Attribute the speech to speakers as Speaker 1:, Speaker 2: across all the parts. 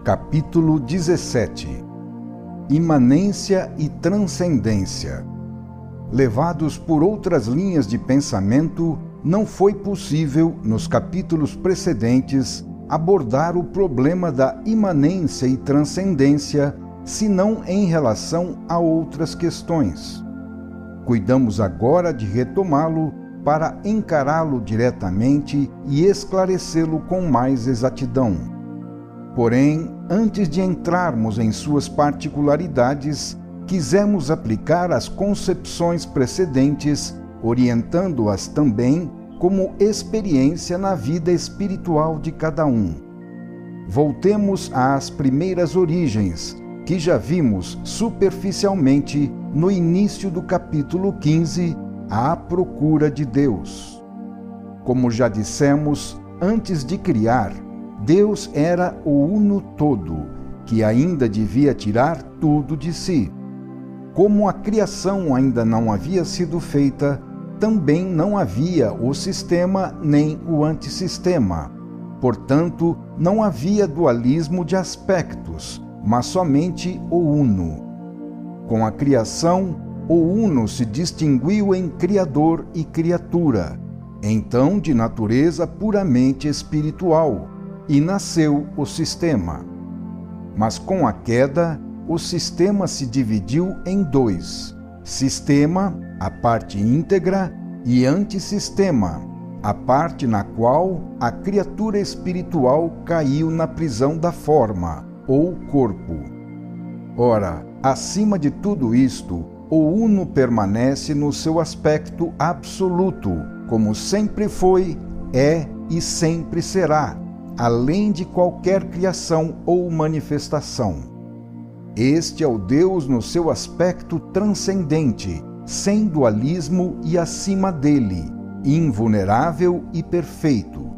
Speaker 1: Capítulo 17. Imanência e transcendência. Levados por outras linhas de pensamento, não foi possível, nos capítulos precedentes, abordar o problema da imanência e transcendência, senão em relação a outras questões. Cuidamos agora de retomá-lo para encará-lo diretamente e esclarecê-lo com mais exatidão. Porém, antes de entrarmos em suas particularidades, quisemos aplicar as concepções precedentes, orientando-as também como experiência na vida espiritual de cada um. Voltemos às primeiras origens, que já vimos superficialmente no início do capítulo 15, à procura de Deus. Como já dissemos, antes de criar, Deus era o uno todo, que ainda devia tirar tudo de si. Como a criação ainda não havia sido feita, também não havia o sistema nem o antissistema. Portanto, não havia dualismo de aspectos, mas somente o uno. Com a criação, o uno se distinguiu em criador e criatura, então de natureza puramente espiritual, e nasceu o sistema. Mas com a queda, o sistema se dividiu em dois: sistema, a parte íntegra, e antissistema, a parte na qual a criatura espiritual caiu na prisão da forma, ou corpo. Ora, acima de tudo isto, o uno permanece no seu aspecto absoluto, como sempre foi, é e sempre será, além de qualquer criação ou manifestação. Este é o Deus no seu aspecto transcendente, sem dualismo e acima dele, invulnerável e perfeito.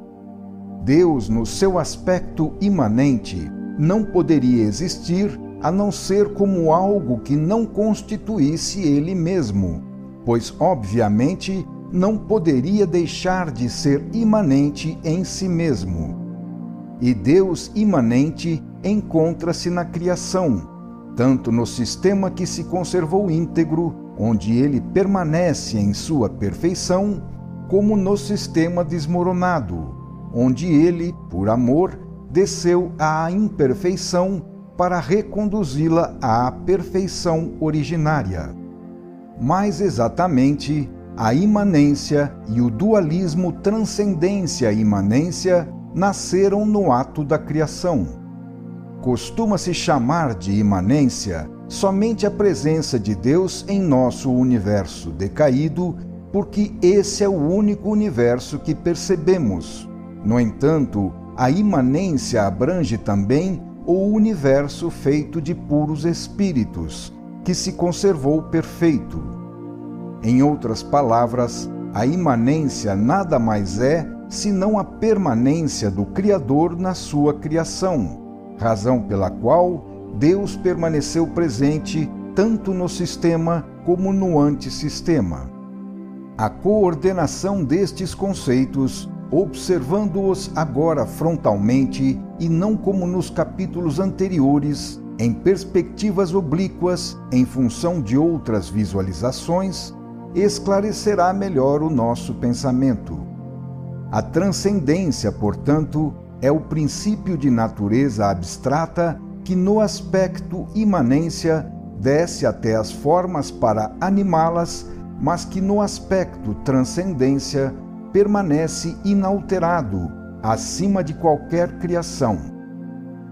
Speaker 1: Deus, no seu aspecto imanente, não poderia existir a não ser como algo que não constituísse ele mesmo, pois, obviamente, não poderia deixar de ser imanente em si mesmo. E Deus imanente encontra-se na criação, tanto no sistema que se conservou íntegro, onde ele permanece em sua perfeição, como no sistema desmoronado, onde ele, por amor, desceu à imperfeição para reconduzi-la à perfeição originária. Mais exatamente, a imanência e o dualismo transcendência-imanência nasceram no ato da criação. Costuma-se chamar de imanência somente a presença de Deus em nosso universo decaído, porque esse é o único universo que percebemos. No entanto, a imanência abrange também o universo feito de puros espíritos, que se conservou perfeito. Em outras palavras, a imanência nada mais é senão a permanência do Criador na sua criação, razão pela qual Deus permaneceu presente tanto no sistema como no antissistema. A coordenação destes conceitos, observando-os agora frontalmente e não como nos capítulos anteriores, em perspectivas oblíquas, em função de outras visualizações, esclarecerá melhor o nosso pensamento. A transcendência, portanto, é o princípio de natureza abstrata que, no aspecto imanência, desce até as formas para animá-las, mas que, no aspecto transcendência, permanece inalterado, acima de qualquer criação.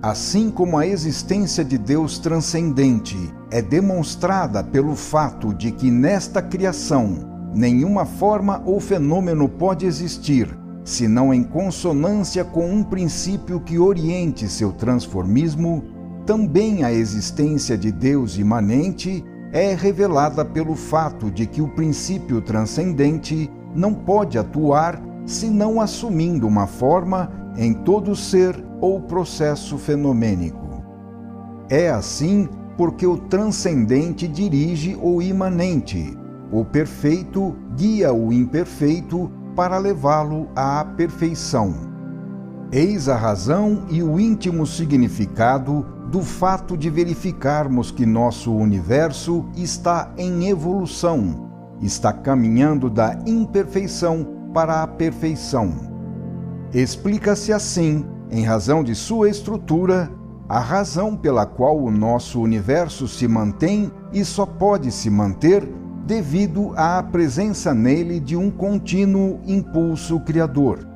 Speaker 1: Assim como a existência de Deus transcendente é demonstrada pelo fato de que nesta criação nenhuma forma ou fenômeno pode existir, senão em consonância com um princípio que oriente seu transformismo, também a existência de Deus imanente é revelada pelo fato de que o princípio transcendente não pode atuar senão assumindo uma forma em todo ser ou processo fenomênico. É assim porque o transcendente dirige o imanente, o perfeito guia o imperfeito para levá-lo à perfeição. Eis a razão e o íntimo significado do fato de verificarmos que nosso universo está em evolução, está caminhando da imperfeição para a perfeição. Explica-se assim, em razão de sua estrutura, a razão pela qual o nosso universo se mantém e só pode se manter devido à presença nele de um contínuo impulso criador.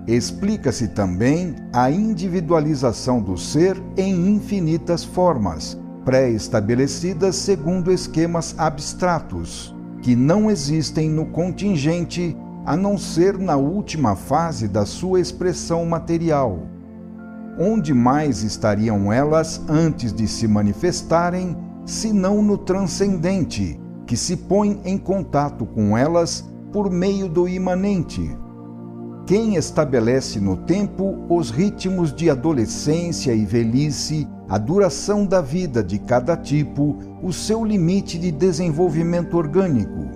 Speaker 1: Explica-se também a individualização do ser em infinitas formas, pré-estabelecidas segundo esquemas abstratos, que não existem no contingente a não ser na última fase da sua expressão material. Onde mais estariam elas antes de se manifestarem, senão no transcendente, que se põe em contato com elas por meio do imanente? Quem estabelece no tempo os ritmos de adolescência e velhice, a duração da vida de cada tipo, o seu limite de desenvolvimento orgânico?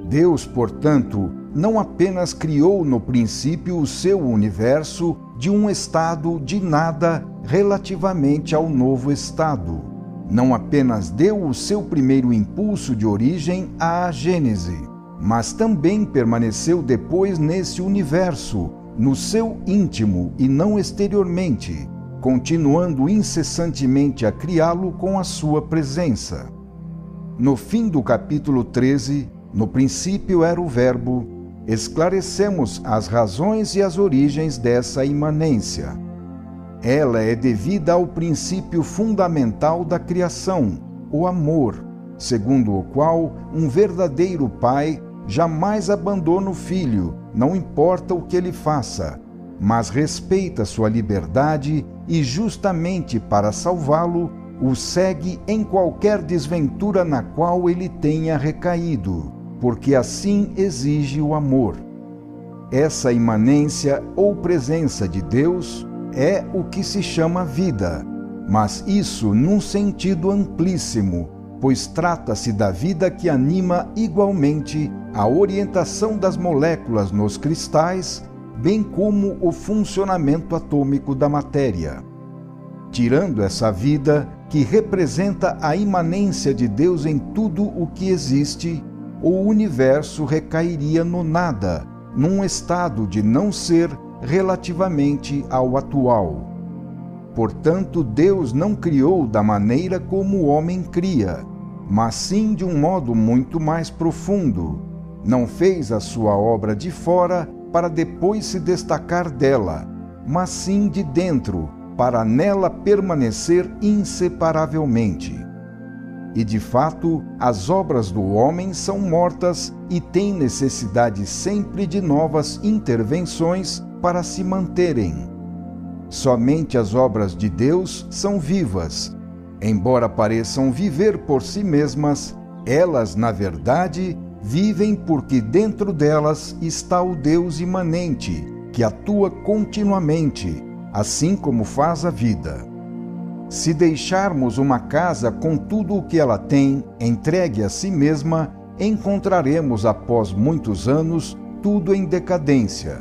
Speaker 1: Deus, portanto, não apenas criou no princípio o seu universo de um estado de nada relativamente ao novo estado. Não apenas deu o seu primeiro impulso de origem à Gênese, mas também permaneceu depois nesse universo, no seu íntimo e não exteriormente, continuando incessantemente a criá-lo com a sua presença. No fim do capítulo 13, no princípio era o Verbo, esclarecemos as razões e as origens dessa imanência. Ela é devida ao princípio fundamental da criação, o amor, segundo o qual um verdadeiro pai jamais abandona o filho, não importa o que ele faça, mas respeita sua liberdade e, justamente para salvá-lo, o segue em qualquer desventura na qual ele tenha recaído, porque assim exige o amor. Essa imanência ou presença de Deus é o que se chama vida, mas isso num sentido amplíssimo, pois trata-se da vida que anima igualmente a orientação das moléculas nos cristais, bem como o funcionamento atômico da matéria. Tirando essa vida, que representa a imanência de Deus em tudo o que existe, o universo recairia no nada, num estado de não ser relativamente ao atual. Portanto, Deus não criou da maneira como o homem cria, mas sim de um modo muito mais profundo. Não fez a sua obra de fora para depois se destacar dela, mas sim de dentro, para nela permanecer inseparavelmente. E de fato, as obras do homem são mortas e têm necessidade sempre de novas intervenções para se manterem. Somente as obras de Deus são vivas. Embora pareçam viver por si mesmas, elas, na verdade, vivem porque dentro delas está o Deus imanente, que atua continuamente, assim como faz a vida. Se deixarmos uma casa com tudo o que ela tem, entregue a si mesma, encontraremos após muitos anos tudo em decadência.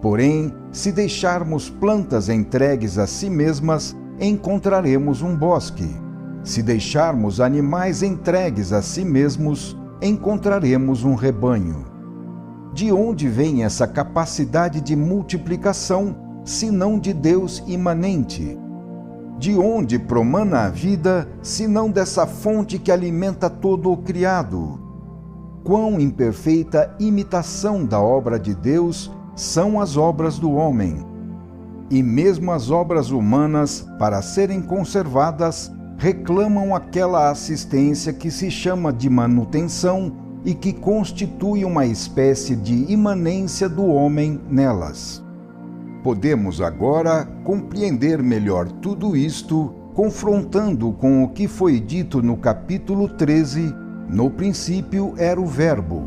Speaker 1: Porém, se deixarmos plantas entregues a si mesmas, encontraremos um bosque. Se deixarmos animais entregues a si mesmos, encontraremos um rebanho. De onde vem essa capacidade de multiplicação, senão de Deus imanente? De onde promana a vida, senão dessa fonte que alimenta todo o criado? Quão imperfeita imitação da obra de Deus são as obras do homem! E mesmo as obras humanas, para serem conservadas, reclamam aquela assistência que se chama de manutenção e que constitui uma espécie de imanência do homem nelas. Podemos agora compreender melhor tudo isto, confrontando com o que foi dito no capítulo 13, no princípio era o Verbo.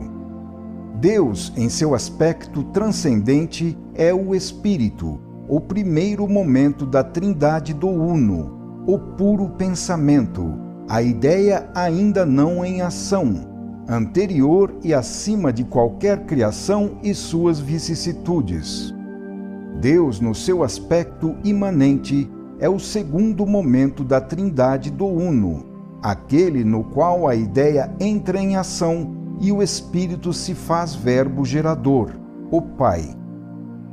Speaker 1: Deus, em seu aspecto transcendente, é o Espírito, o primeiro momento da Trindade do Uno, o puro pensamento, a ideia ainda não em ação, anterior e acima de qualquer criação e suas vicissitudes. Deus, no seu aspecto imanente, é o segundo momento da Trindade do Uno, aquele no qual a ideia entra em ação e o Espírito se faz verbo gerador, o Pai.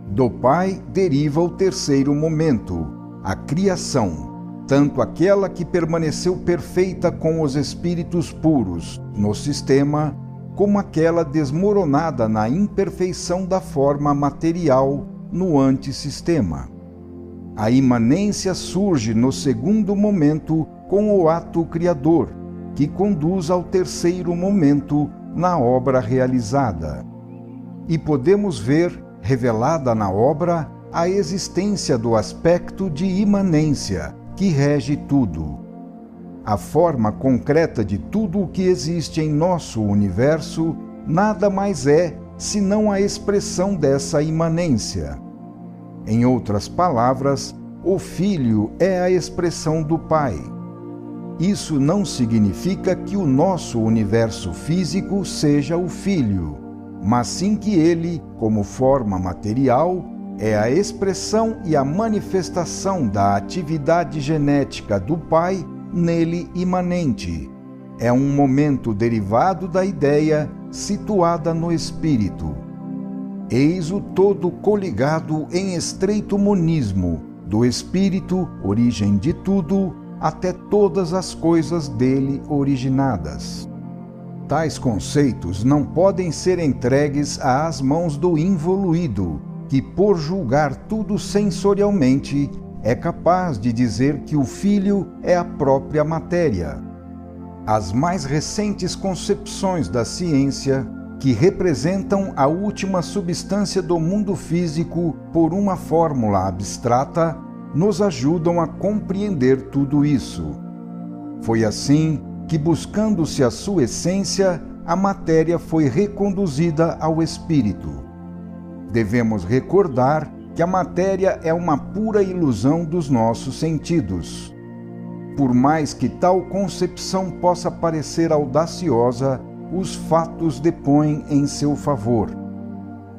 Speaker 1: Do Pai deriva o terceiro momento, a criação, tanto aquela que permaneceu perfeita com os espíritos puros no sistema, como aquela desmoronada na imperfeição da forma material no antissistema. A imanência surge no segundo momento com o ato criador, que conduz ao terceiro momento na obra realizada. E podemos ver, revelada na obra, a existência do aspecto de imanência, que rege tudo. A forma concreta de tudo o que existe em nosso universo nada mais é senão a expressão dessa imanência. Em outras palavras, o Filho é a expressão do Pai. Isso não significa que o nosso universo físico seja o Filho, mas sim que ele, como forma material, é a expressão e a manifestação da atividade genética do Pai nele imanente. É um momento derivado da ideia situada no Espírito. Eis o todo coligado em estreito monismo, do Espírito, origem de tudo, até todas as coisas dele originadas. Tais conceitos não podem ser entregues às mãos do involuído, que, por julgar tudo sensorialmente, é capaz de dizer que o Filho é a própria matéria. As mais recentes concepções da ciência, que representam a última substância do mundo físico por uma fórmula abstrata, nos ajudam a compreender tudo isso. Foi assim que, buscando-se a sua essência, a matéria foi reconduzida ao espírito. Devemos recordar que a matéria é uma pura ilusão dos nossos sentidos. Por mais que tal concepção possa parecer audaciosa, os fatos depõem em seu favor.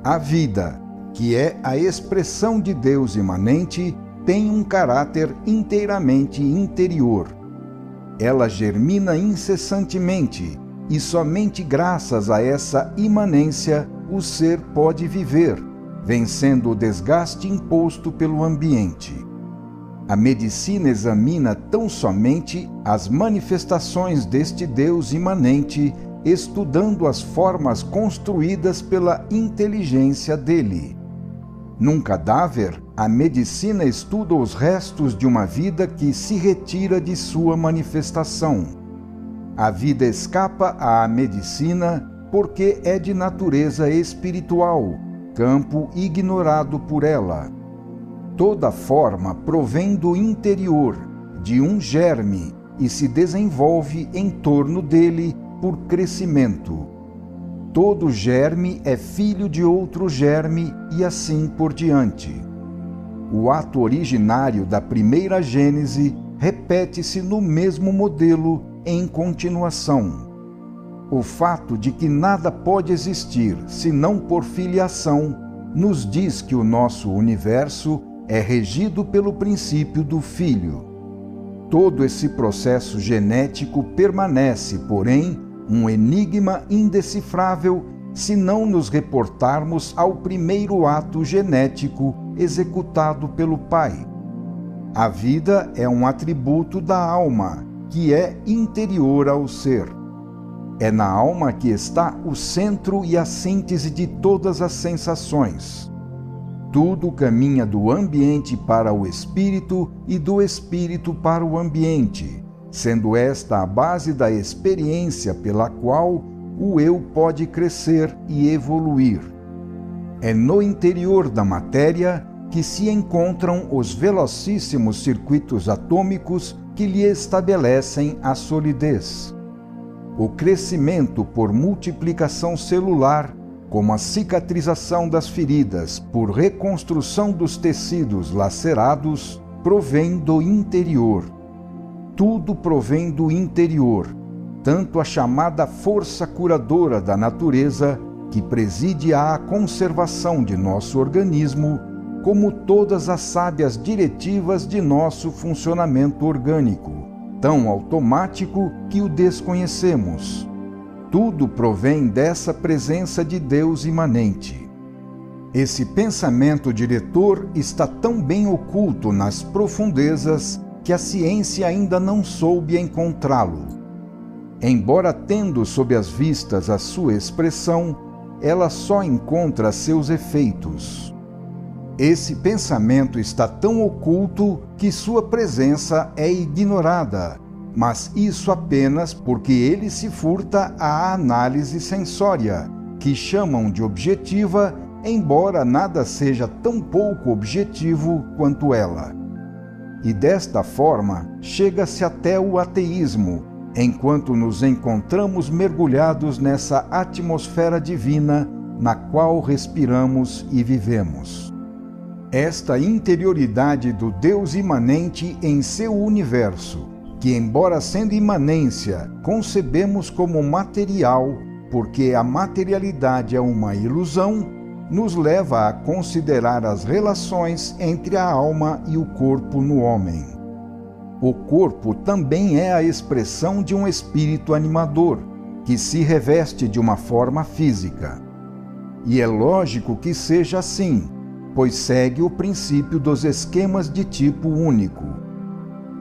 Speaker 1: A vida, que é a expressão de Deus imanente, tem um caráter inteiramente interior. Ela germina incessantemente, e somente graças a essa imanência o ser pode viver, vencendo o desgaste imposto pelo ambiente. A medicina examina tão somente as manifestações deste Deus imanente, estudando as formas construídas pela inteligência dele. Num cadáver, a medicina estuda os restos de uma vida que se retira de sua manifestação. A vida escapa à medicina porque é de natureza espiritual, campo ignorado por ela. Toda forma provém do interior, de um germe, e se desenvolve em torno dele por crescimento. Todo germe é filho de outro germe e assim por diante. O ato originário da primeira Gênese repete-se no mesmo modelo em continuação. O fato de que nada pode existir senão por filiação nos diz que o nosso universo é regido pelo princípio do Filho. Todo esse processo genético permanece, porém, um enigma indecifrável se não nos reportarmos ao primeiro ato genético executado pelo Pai. A vida é um atributo da alma, que é interior ao ser. É na alma que está o centro e a síntese de todas as sensações. Tudo caminha do ambiente para o espírito e do espírito para o ambiente, sendo esta a base da experiência pela qual o eu pode crescer e evoluir. É no interior da matéria que se encontram os velocíssimos circuitos atômicos que lhe estabelecem a solidez. O crescimento por multiplicação celular, como a cicatrização das feridas por reconstrução dos tecidos lacerados, provém do interior. Tudo provém do interior, tanto a chamada força curadora da natureza, que preside à conservação de nosso organismo, como todas as sábias diretivas de nosso funcionamento orgânico, tão automático que o desconhecemos. Tudo provém dessa presença de Deus imanente. Esse pensamento diretor está tão bem oculto nas profundezas que a ciência ainda não soube encontrá-lo. Embora tendo sob as vistas a sua expressão, ela só encontra seus efeitos. Esse pensamento está tão oculto que sua presença é ignorada, mas isso apenas porque ele se furta à análise sensória, que chamam de objetiva, embora nada seja tão pouco objetivo quanto ela. E desta forma, chega-se até o ateísmo, enquanto nos encontramos mergulhados nessa atmosfera divina na qual respiramos e vivemos. Esta interioridade do Deus imanente em seu universo, que, embora sendo imanência, concebemos como material, porque a materialidade é uma ilusão, nos leva a considerar as relações entre a alma e o corpo no homem. O corpo também é a expressão de um espírito animador, que se reveste de uma forma física. E é lógico que seja assim, pois segue o princípio dos esquemas de tipo único.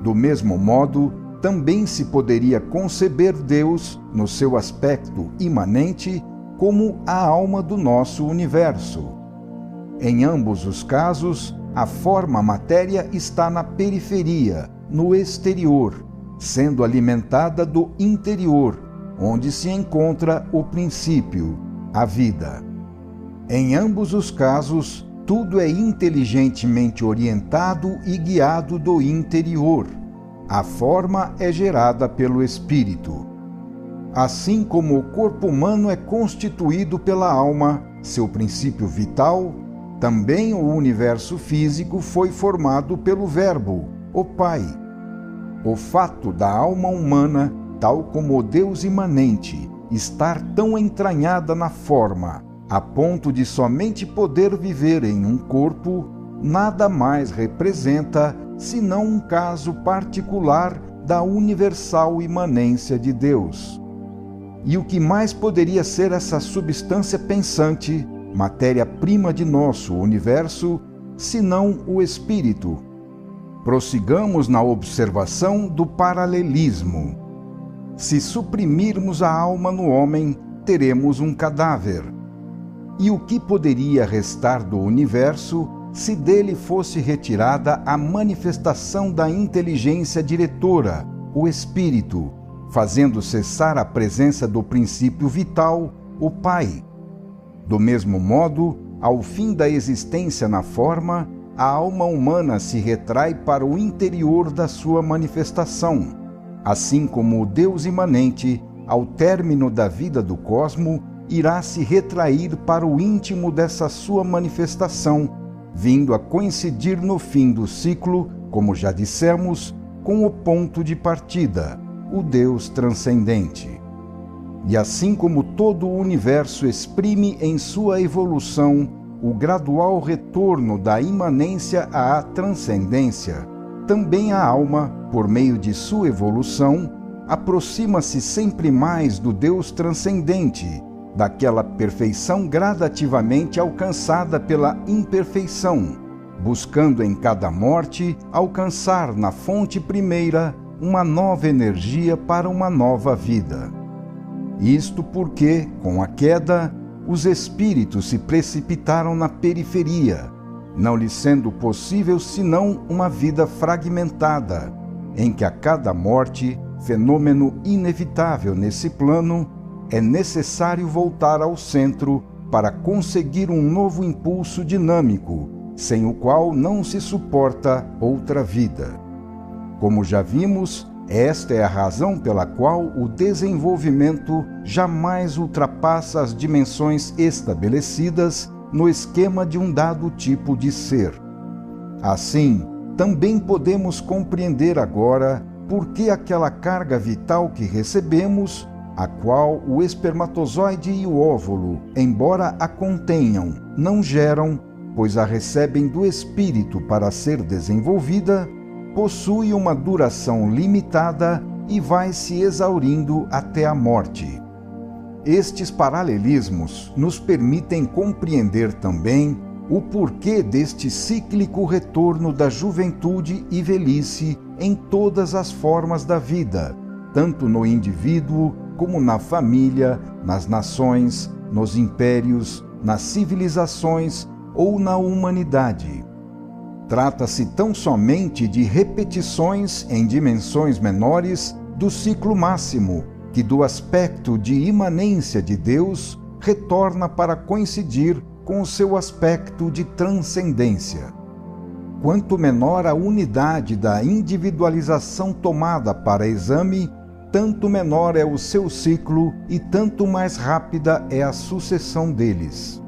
Speaker 1: Do mesmo modo, também se poderia conceber Deus, no seu aspecto imanente, como a alma do nosso universo. Em ambos os casos, a forma matéria está na periferia, no exterior, sendo alimentada do interior, onde se encontra o princípio, a vida. Em ambos os casos, tudo é inteligentemente orientado e guiado do interior. A forma é gerada pelo espírito. Assim como o corpo humano é constituído pela alma, seu princípio vital, também o universo físico foi formado pelo Verbo, o Pai. O fato da alma humana, tal como o Deus imanente, estar tão entranhada na forma, a ponto de somente poder viver em um corpo, nada mais representa senão um caso particular da universal imanência de Deus. E o que mais poderia ser essa substância pensante, matéria-prima de nosso universo, senão o espírito? Prossigamos na observação do paralelismo. Se suprimirmos a alma no homem, teremos um cadáver. E o que poderia restar do universo se dele fosse retirada a manifestação da inteligência diretora, o espírito, fazendo cessar a presença do princípio vital, o Pai? Do mesmo modo, ao fim da existência na forma, a alma humana se retrai para o interior da sua manifestação, assim como o Deus imanente, ao término da vida do cosmo, irá se retrair para o íntimo dessa sua manifestação, vindo a coincidir no fim do ciclo, como já dissemos, com o ponto de partida, o Deus transcendente. E assim como todo o universo exprime em sua evolução o gradual retorno da imanência à transcendência, também a alma, por meio de sua evolução, aproxima-se sempre mais do Deus transcendente, daquela perfeição gradativamente alcançada pela imperfeição, buscando em cada morte alcançar na fonte primeira uma nova energia para uma nova vida. Isto porque, com a queda, os espíritos se precipitaram na periferia, não lhe sendo possível senão uma vida fragmentada, em que a cada morte, fenômeno inevitável nesse plano, é necessário voltar ao centro para conseguir um novo impulso dinâmico, sem o qual não se suporta outra vida. Como já vimos, esta é a razão pela qual o desenvolvimento jamais ultrapassa as dimensões estabelecidas no esquema de um dado tipo de ser. Assim, também podemos compreender agora por que aquela carga vital que recebemos, a qual o espermatozoide e o óvulo, embora a contenham, não geram, pois a recebem do Espírito para ser desenvolvida, possui uma duração limitada e vai se exaurindo até a morte. Estes paralelismos nos permitem compreender também o porquê deste cíclico retorno da juventude e velhice em todas as formas da vida, tanto no indivíduo como na família, nas nações, nos impérios, nas civilizações ou na humanidade. Trata-se tão somente de repetições em dimensões menores do ciclo máximo, que do aspecto de imanência de Deus retorna para coincidir com o seu aspecto de transcendência. Quanto menor a unidade da individualização tomada para exame, tanto menor é o seu ciclo e tanto mais rápida é a sucessão deles.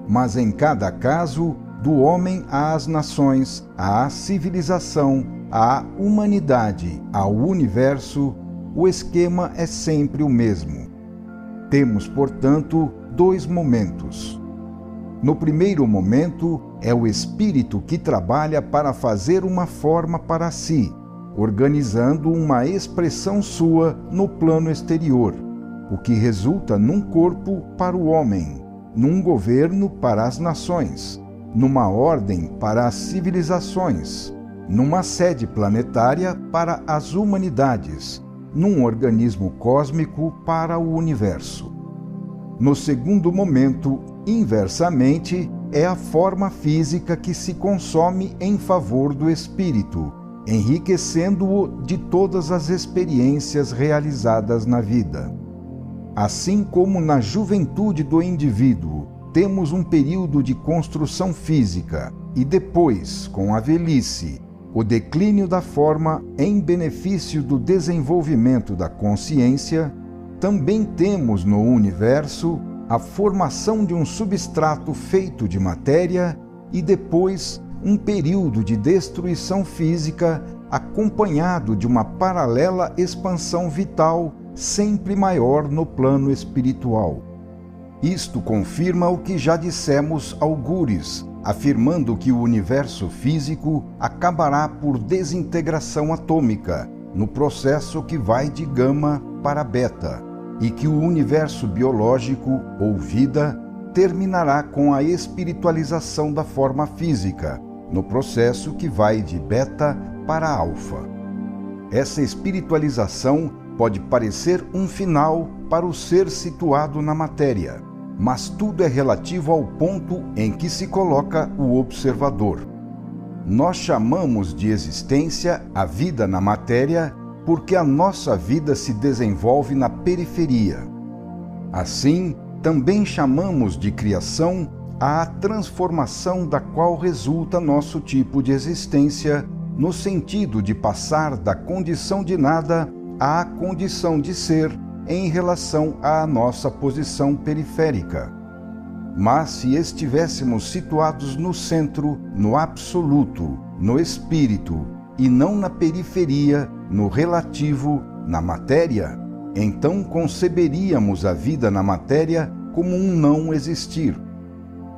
Speaker 1: Mas em cada caso, do homem às nações, à civilização, à humanidade, ao universo, o esquema é sempre o mesmo. Temos, portanto, dois momentos. No primeiro momento, é o espírito que trabalha para fazer uma forma para si, organizando uma expressão sua no plano exterior, o que resulta num corpo para o homem, num governo para as nações, numa ordem para as civilizações, numa sede planetária para as humanidades, num organismo cósmico para o universo. No segundo momento, inversamente, é a forma física que se consome em favor do espírito, enriquecendo-o de todas as experiências realizadas na vida. Assim como na juventude do indivíduo, temos um período de construção física e depois, com a velhice, o declínio da forma em benefício do desenvolvimento da consciência, também temos no universo a formação de um substrato feito de matéria e depois um período de destruição física acompanhado de uma paralela expansão vital sempre maior no plano espiritual. Isto confirma o que já dissemos algures, afirmando que o universo físico acabará por desintegração atômica, no processo que vai de gama para beta, e que o universo biológico, ou vida, terminará com a espiritualização da forma física, no processo que vai de beta para alfa. Essa espiritualização pode parecer um final para o ser situado na matéria, mas tudo é relativo ao ponto em que se coloca o observador. Nós chamamos de existência a vida na matéria porque a nossa vida se desenvolve na periferia. Assim, também chamamos de criação a transformação da qual resulta nosso tipo de existência, no sentido de passar da condição de nada à condição de ser em relação à nossa posição periférica. Mas se estivéssemos situados no centro, no absoluto, no espírito, e não na periferia, no relativo, na matéria, então conceberíamos a vida na matéria como um não existir.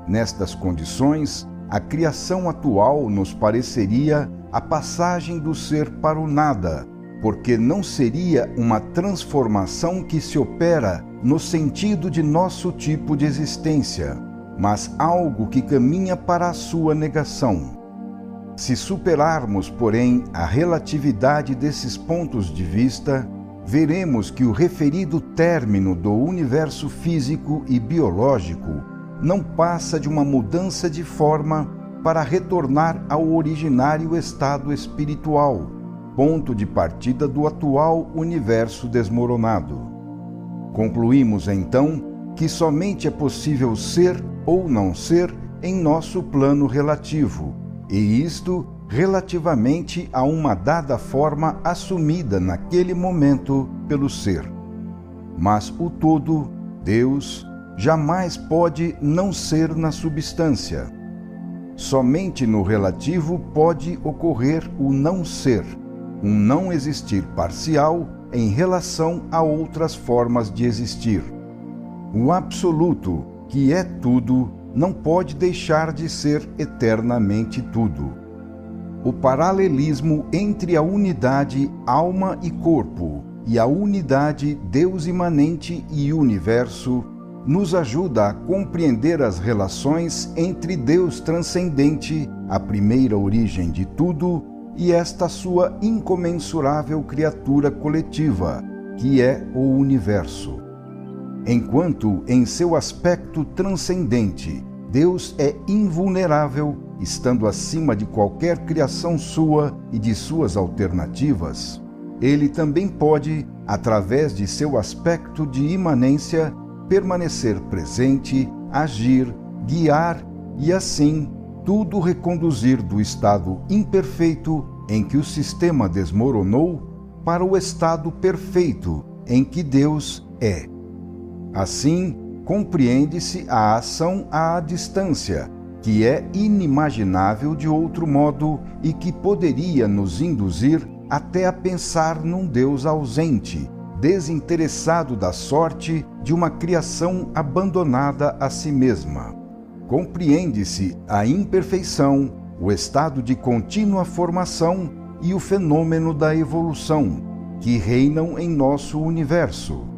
Speaker 1: Nestas condições, a criação atual nos pareceria a passagem do ser para o nada, porque não seria uma transformação que se opera no sentido de nosso tipo de existência, mas algo que caminha para a sua negação. Se superarmos, porém, a relatividade desses pontos de vista, veremos que o referido término do universo físico e biológico não passa de uma mudança de forma para retornar ao originário estado espiritual, ponto de partida do atual universo desmoronado. Concluímos, então, que somente é possível ser ou não ser em nosso plano relativo, e isto relativamente a uma dada forma assumida naquele momento pelo ser. Mas o todo, Deus, jamais pode não ser na substância. Somente no relativo pode ocorrer o não ser, um não existir parcial em relação a outras formas de existir. O absoluto, que é tudo, não pode deixar de ser eternamente tudo. O paralelismo entre a unidade alma e corpo e a unidade Deus imanente e universo nos ajuda a compreender as relações entre Deus transcendente, a primeira origem de tudo, e esta sua incomensurável criatura coletiva, que é o universo. Enquanto, em seu aspecto transcendente, Deus é invulnerável, estando acima de qualquer criação sua e de suas alternativas, ele também pode, através de seu aspecto de imanência, permanecer presente, agir, guiar e, assim, tudo reconduzir do estado imperfeito em que o sistema desmoronou para o estado perfeito em que Deus é. Assim, compreende-se a ação à distância, que é inimaginável de outro modo e que poderia nos induzir até a pensar num Deus ausente, desinteressado da sorte de uma criação abandonada a si mesma. Compreende-se a imperfeição, o estado de contínua formação e o fenômeno da evolução, que reinam em nosso universo.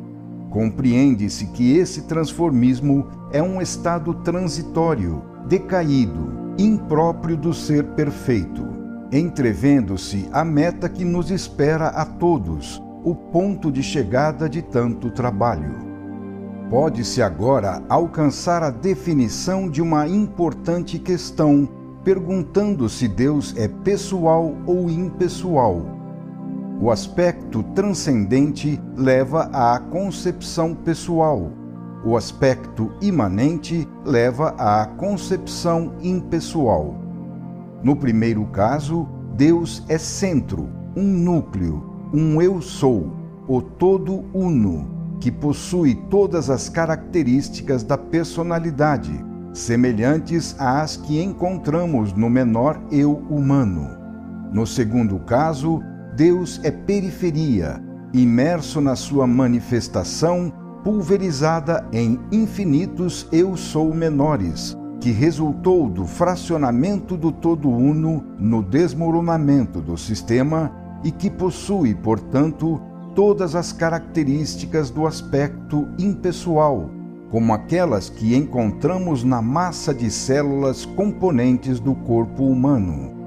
Speaker 1: Compreende-se que esse transformismo é um estado transitório, decaído, impróprio do ser perfeito, entrevendo-se a meta que nos espera a todos, o ponto de chegada de tanto trabalho. Pode-se agora alcançar a definição de uma importante questão, perguntando se Deus é pessoal ou impessoal. O aspecto transcendente leva à concepção pessoal. O aspecto imanente leva à concepção impessoal. No primeiro caso, Deus é centro, um núcleo, um eu sou, o todo uno, que possui todas as características da personalidade, semelhantes às que encontramos no menor eu humano. No segundo caso, Deus é periferia, imerso na sua manifestação, pulverizada em infinitos eu sou menores, que resultou do fracionamento do todo uno no desmoronamento do sistema e que possui, portanto, todas as características do aspecto impessoal, como aquelas que encontramos na massa de células componentes do corpo humano.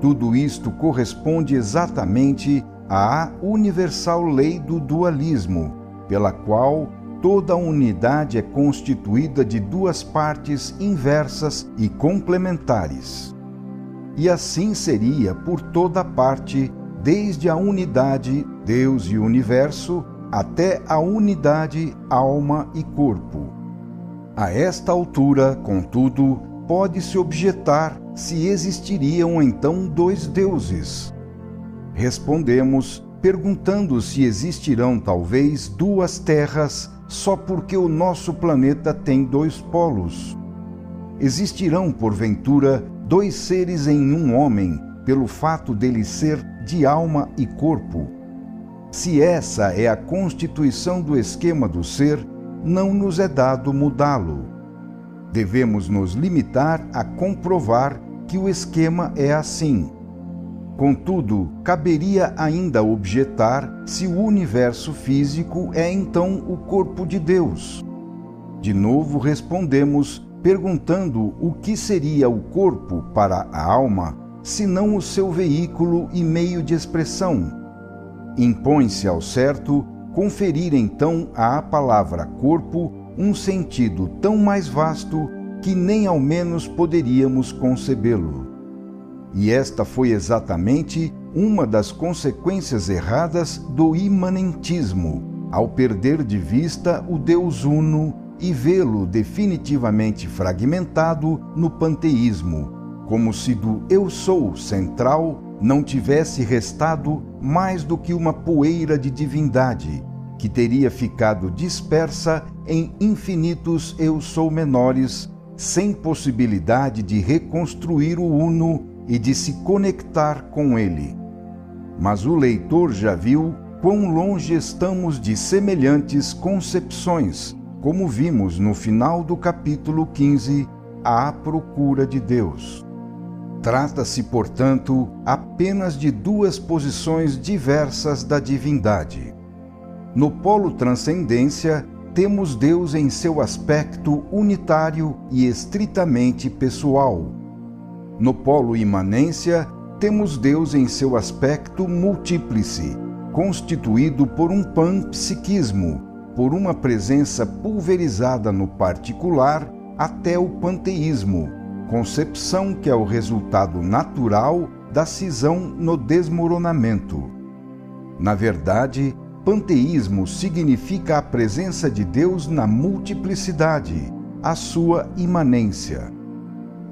Speaker 1: Tudo isto corresponde exatamente à universal lei do dualismo, pela qual toda unidade é constituída de duas partes inversas e complementares. E assim seria por toda parte, desde a unidade Deus e universo, até a unidade alma e corpo. A esta altura, contudo, pode-se objetar se existiriam então dois deuses. Respondemos perguntando se existirão talvez duas terras só porque o nosso planeta tem dois polos. Existirão, porventura, dois seres em um homem, pelo fato dele ser de alma e corpo? Se essa é a constituição do esquema do ser, não nos é dado mudá-lo. Devemos nos limitar a comprovar que o esquema é assim. Contudo, caberia ainda objetar se o universo físico é então o corpo de Deus. De novo respondemos, perguntando o que seria o corpo para a alma, senão o seu veículo e meio de expressão. Impõe-se ao certo conferir então à palavra corpo um sentido tão mais vasto que nem ao menos poderíamos concebê-lo. E esta foi exatamente uma das consequências erradas do imanentismo, ao perder de vista o Deus Uno e vê-lo definitivamente fragmentado no panteísmo, como se do eu sou central não tivesse restado mais do que uma poeira de divindade, que teria ficado dispersa em infinitos eu sou menores, sem possibilidade de reconstruir o Uno e de se conectar com ele. Mas o leitor já viu quão longe estamos de semelhantes concepções, como vimos no final do capítulo 15, à procura de Deus. Trata-se, portanto, apenas de duas posições diversas da divindade. No polo transcendência, temos Deus em seu aspecto unitário e estritamente pessoal. No polo imanência, temos Deus em seu aspecto multíplice, constituído por um panpsiquismo, por uma presença pulverizada no particular até o panteísmo, concepção que é o resultado natural da cisão no desmoronamento. Na verdade, panteísmo significa a presença de Deus na multiplicidade, a sua imanência.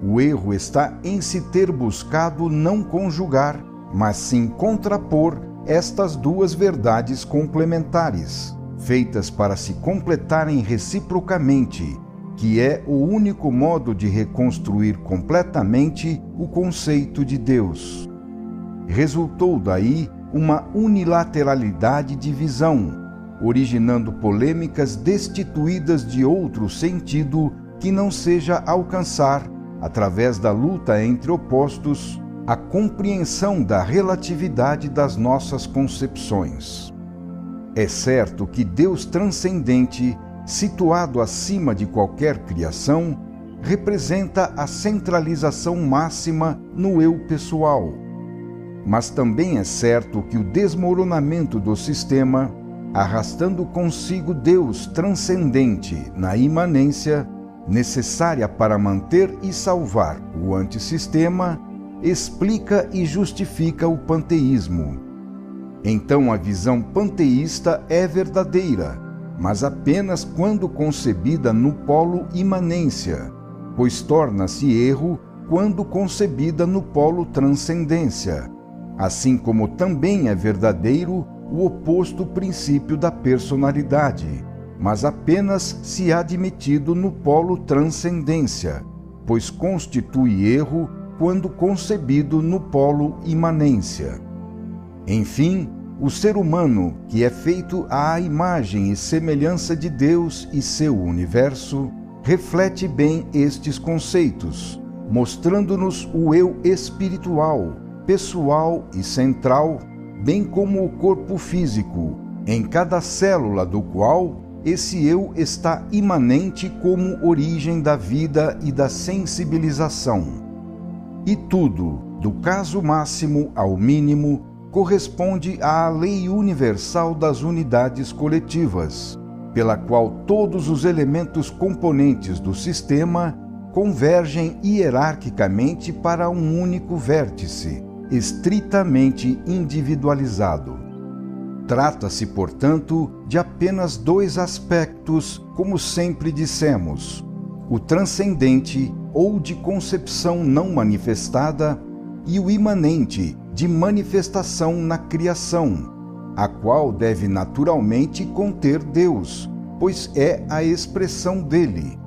Speaker 1: O erro está em se ter buscado não conjugar, mas sim contrapor estas duas verdades complementares, feitas para se completarem reciprocamente, que é o único modo de reconstruir completamente o conceito de Deus. Resultou daí uma unilateralidade de visão, originando polêmicas destituídas de outro sentido que não seja alcançar, através da luta entre opostos, a compreensão da relatividade das nossas concepções. É certo que Deus transcendente, situado acima de qualquer criação, representa a centralização máxima no eu pessoal. Mas também é certo que o desmoronamento do sistema, arrastando consigo Deus transcendente na imanência, necessária para manter e salvar o antissistema, explica e justifica o panteísmo. Então a visão panteísta é verdadeira, mas apenas quando concebida no polo imanência, pois torna-se erro quando concebida no polo transcendência, assim como também é verdadeiro o oposto princípio da personalidade, mas apenas se admitido no polo transcendência, pois constitui erro quando concebido no polo imanência. Enfim, o ser humano, que é feito à imagem e semelhança de Deus e seu universo, reflete bem estes conceitos, mostrando-nos o eu espiritual, pessoal e central, bem como o corpo físico, em cada célula do qual esse eu está imanente como origem da vida e da sensibilização. E tudo, do caso máximo ao mínimo, corresponde à lei universal das unidades coletivas, pela qual todos os elementos componentes do sistema convergem hierarquicamente para um único vértice, estritamente individualizado. Trata-se, portanto, de apenas dois aspectos, como sempre dissemos: o transcendente, ou de concepção não manifestada, e o imanente, de manifestação na criação, a qual deve naturalmente conter Deus, pois é a expressão dele.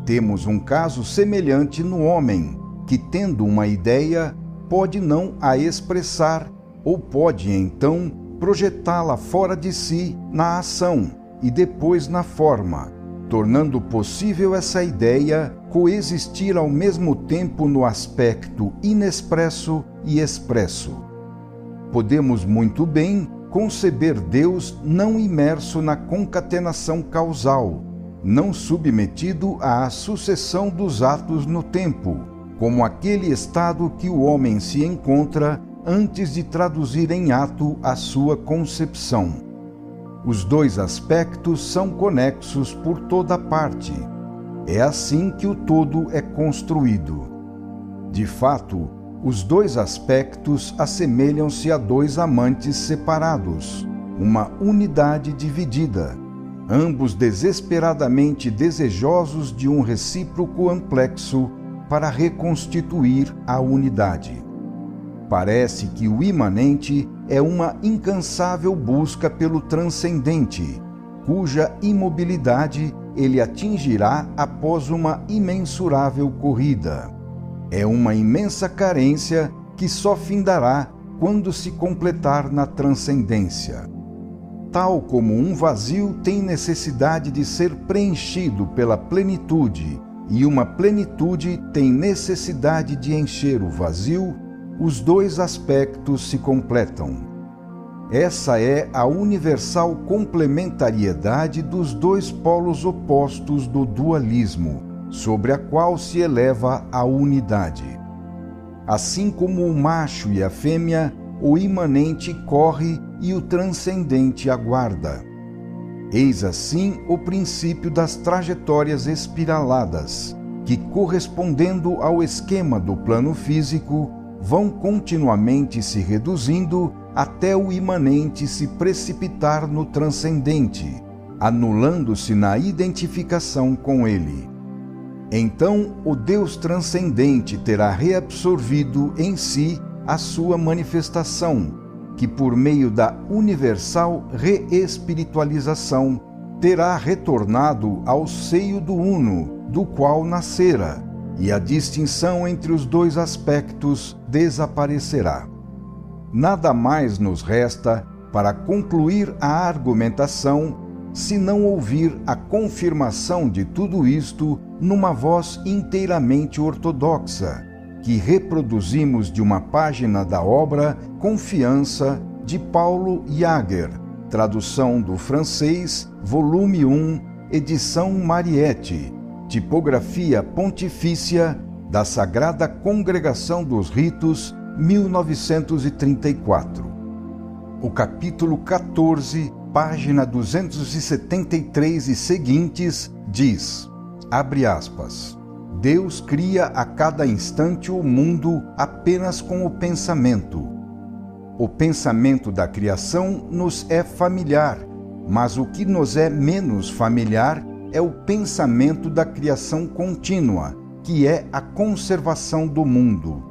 Speaker 1: Temos um caso semelhante no homem, que, tendo uma ideia, pode não a expressar, ou pode, então, projetá-la fora de si na ação e depois na forma, tornando possível essa ideia coexistir ao mesmo tempo no aspecto inexpresso e expresso. Podemos muito bem conceber Deus não imerso na concatenação causal, não submetido à sucessão dos atos no tempo, como aquele estado que o homem se encontra antes de traduzir em ato a sua concepção. Os dois aspectos são conexos por toda parte. É assim que o todo é construído. De fato, os dois aspectos assemelham-se a dois amantes separados, uma unidade dividida, ambos desesperadamente desejosos de um recíproco amplexo para reconstituir a unidade. Parece que o imanente é uma incansável busca pelo transcendente, cuja imobilidade ele atingirá após uma imensurável corrida. É uma imensa carência que só findará quando se completar na transcendência. Tal como um vazio tem necessidade de ser preenchido pela plenitude e uma plenitude tem necessidade de encher o vazio, os dois aspectos se completam. Essa é a universal complementariedade dos dois polos opostos do dualismo, sobre a qual se eleva a unidade. Assim como o macho e a fêmea, o imanente corre e o transcendente aguarda. Eis assim o princípio das trajetórias espiraladas, que, correspondendo ao esquema do plano físico, vão continuamente se reduzindo até o imanente se precipitar no transcendente, anulando-se na identificação com ele. Então, o Deus transcendente terá reabsorvido em si a sua manifestação, que por meio da universal reespiritualização terá retornado ao seio do Uno, do qual nascera, e a distinção entre os dois aspectos desaparecerá. Nada mais nos resta para concluir a argumentação, se não ouvir a confirmação de tudo isto numa voz inteiramente ortodoxa, que reproduzimos de uma página da obra Confiança, de Paulo Jager, tradução do francês, volume 1, edição Mariette, tipografia pontifícia da Sagrada Congregação dos Ritos, 1934. O capítulo 14, página 273 e seguintes, diz, abre aspas, Deus cria a cada instante o mundo apenas com o pensamento. O pensamento da criação nos é familiar, mas o que nos é menos familiar é o pensamento da criação contínua, que é a conservação do mundo.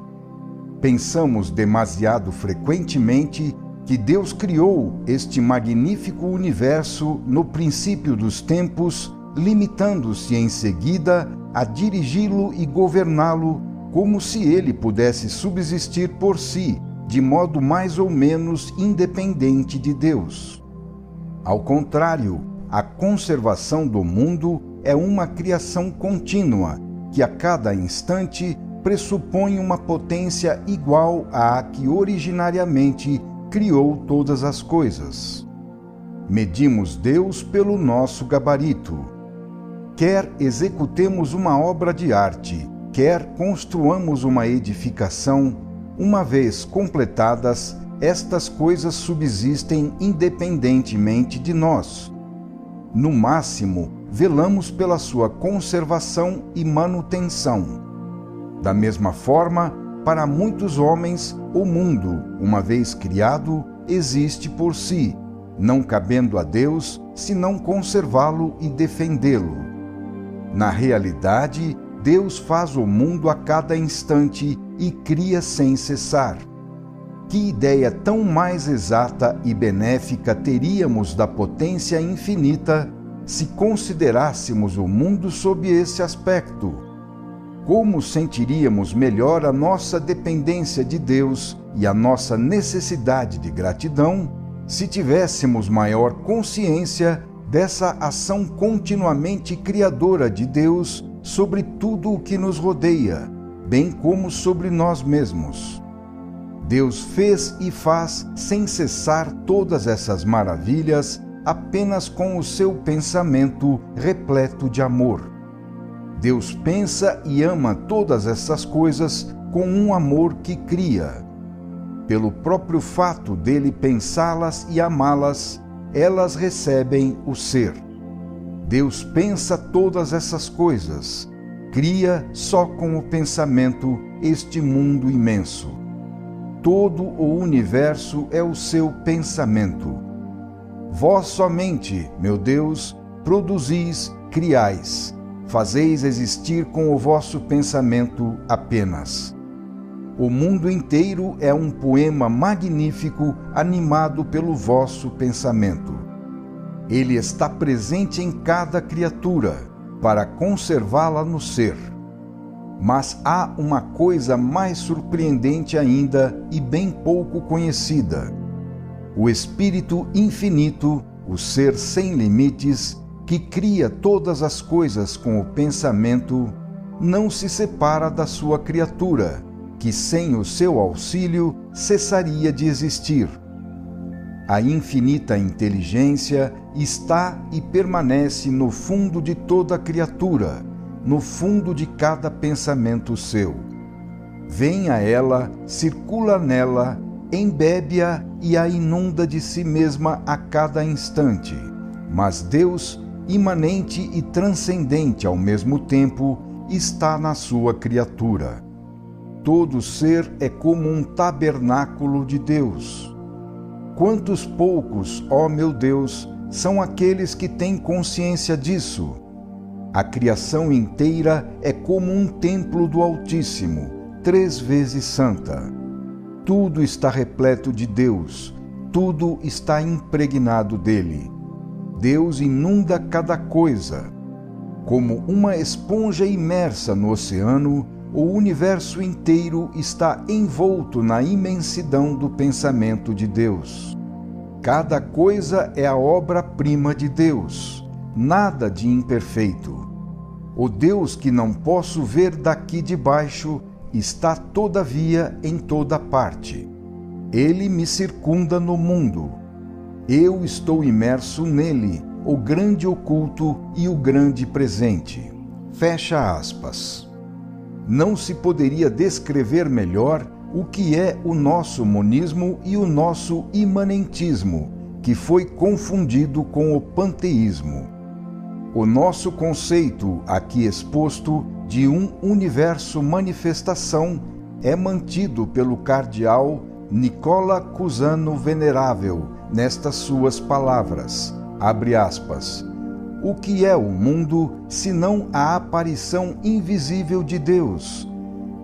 Speaker 1: Pensamos demasiado frequentemente que Deus criou este magnífico universo no princípio dos tempos, limitando-se em seguida a dirigi-lo e governá-lo como se ele pudesse subsistir por si, de modo mais ou menos independente de Deus. Ao contrário, a conservação do mundo é uma criação contínua, que a cada instante pressupõe uma potência igual à que originariamente criou todas as coisas. Medimos Deus pelo nosso gabarito. Quer executemos uma obra de arte, quer construamos uma edificação, uma vez completadas, estas coisas subsistem independentemente de nós. No máximo, velamos pela sua conservação e manutenção. Da mesma forma, para muitos homens, o mundo, uma vez criado, existe por si, não cabendo a Deus senão conservá-lo e defendê-lo. Na realidade, Deus faz o mundo a cada instante e cria sem cessar. Que ideia tão mais exata e benéfica teríamos da potência infinita se considerássemos o mundo sob esse aspecto? Como sentiríamos melhor a nossa dependência de Deus e a nossa necessidade de gratidão se tivéssemos maior consciência dessa ação continuamente criadora de Deus sobre tudo o que nos rodeia, bem como sobre nós mesmos. Deus fez e faz sem cessar todas essas maravilhas apenas com o seu pensamento repleto de amor. Deus pensa e ama todas essas coisas com um amor que cria. Pelo próprio fato dele pensá-las e amá-las, elas recebem o ser. Deus pensa todas essas coisas, cria só com o pensamento este mundo imenso. Todo o universo é o seu pensamento. Vós somente, meu Deus, produzis, criais, fazeis existir com o vosso pensamento apenas. O mundo inteiro é um poema magnífico animado pelo vosso pensamento. Ele está presente em cada criatura, para conservá-la no ser. Mas há uma coisa mais surpreendente ainda e bem pouco conhecida. O Espírito infinito, o ser sem limites, que cria todas as coisas com o pensamento, não se separa da sua criatura, que sem o seu auxílio cessaria de existir. A infinita inteligência está e permanece no fundo de toda criatura, no fundo de cada pensamento seu. Vem a ela, circula nela, embebe-a e a inunda de si mesma a cada instante. Mas Deus, imanente e transcendente ao mesmo tempo, está na sua criatura. Todo ser é como um tabernáculo de Deus. Quantos poucos, ó meu Deus, são aqueles que têm consciência disso? A criação inteira é como um templo do Altíssimo, 3 vezes santa. Tudo está repleto de Deus, tudo está impregnado dele. Deus inunda cada coisa. Como uma esponja imersa no oceano, o universo inteiro está envolto na imensidão do pensamento de Deus. Cada coisa é a obra-prima de Deus, nada de imperfeito. O Deus que não posso ver daqui de baixo está, todavia, em toda parte. Ele me circunda no mundo. Eu estou imerso nele, o grande oculto e o grande presente. Fecha aspas. Não se poderia descrever melhor o que é o nosso monismo e o nosso imanentismo, que foi confundido com o panteísmo. O nosso conceito, aqui exposto, de um universo manifestação é mantido pelo cardeal Nicola Cusano Venerável nestas suas palavras, abre aspas, o que é o mundo, senão a aparição invisível de Deus?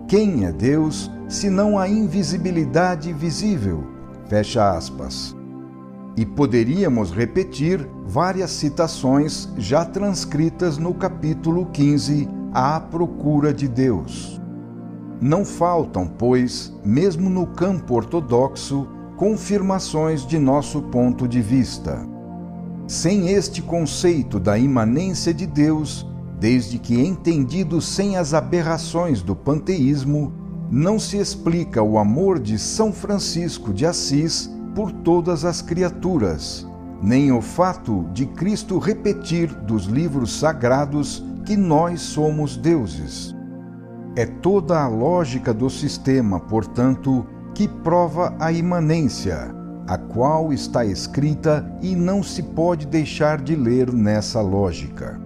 Speaker 1: Quem é Deus, senão a invisibilidade visível? Fecha aspas. E poderíamos repetir várias citações já transcritas no capítulo 15, À Procura de Deus. Não faltam, pois, mesmo no campo ortodoxo, confirmações de nosso ponto de vista. Sem este conceito da imanência de Deus, desde que entendido sem as aberrações do panteísmo, não se explica o amor de São Francisco de Assis por todas as criaturas, nem o fato de Cristo repetir dos livros sagrados que nós somos deuses. É toda a lógica do sistema, portanto, que prova a imanência, a qual está escrita e não se pode deixar de ler nessa lógica.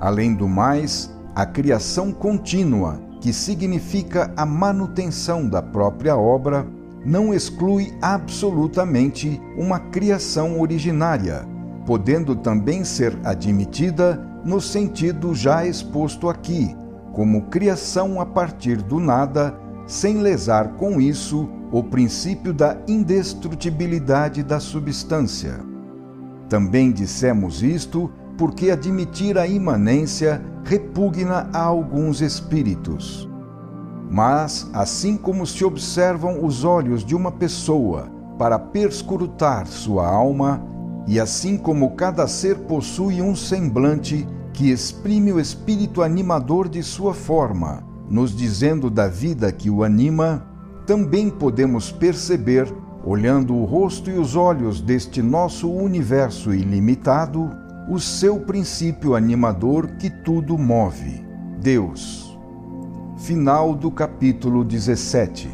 Speaker 1: Além do mais, a criação contínua, que significa a manutenção da própria obra, não exclui absolutamente uma criação originária, podendo também ser admitida no sentido já exposto aqui, como criação a partir do nada, sem lesar com isso o princípio da indestrutibilidade da substância. Também dissemos isto porque admitir a imanência repugna a alguns espíritos. Mas, assim como se observam os olhos de uma pessoa para perscrutar sua alma, e assim como cada ser possui um semblante que exprime o espírito animador de sua forma, nos dizendo da vida que o anima, também podemos perceber, olhando o rosto e os olhos deste nosso universo ilimitado, o seu princípio animador que tudo move, Deus. Final do capítulo 17.